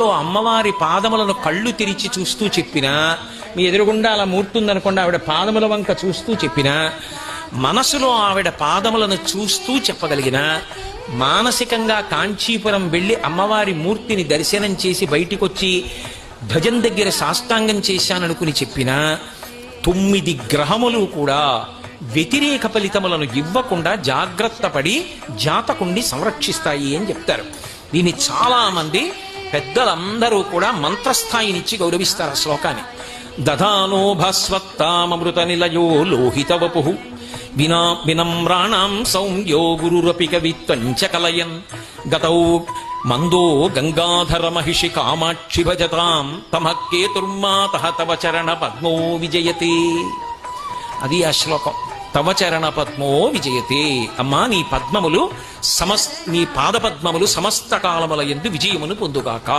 అమ్మవారి పాదములను కళ్ళు తెరిచి చూస్తూ చెప్పినా, మీ ఎదురుగుండా అలా మూర్తుందనుకోండి, ఆవిడ పాదముల వంక చూస్తూ చెప్పినా, మనసులో ఆవిడ పాదములను చూస్తూ చెప్పగలిగిన, మానసికంగా కాంచీపురం వెళ్ళి అమ్మవారి మూర్తిని దర్శనం చేసి బయటికొచ్చి ధ్వజం దగ్గర సాష్టాంగం చేశాననుకుని చెప్పినా, 9 గ్రహములు కూడా వ్యతిరేక ఫలితములను ఇవ్వకుండా జాగ్రత్త పడి జాతకుణ్ణి సంరక్షిస్తాయి అని చెప్తారు. దీన్ని చాలా మంది పెద్దలందరూ కూడా మంత్రస్థాయినిచ్చి గౌరవిస్తారు ఆ శ్లోకాన్ని. దధానో భాస్వత్తామృత నిలయో లోహిత వపు వినమ్రాణం సౌమ్యో గురురపి కవిత్వంచ కలయన్ గతౌ మందో గంగాధర మహిషి కామాక్షి భజతాం తమఃకేతుర్మాతః తవ చరణ పద్మో విజయతే. అది ఆ శ్లోకం. తవ చరణ పద్మో విజయతే. అమ్మా, నీ పద్మములు నీ పాద పద్మములు సమస్త కాలముల యందు విజయమును పొందుగాక.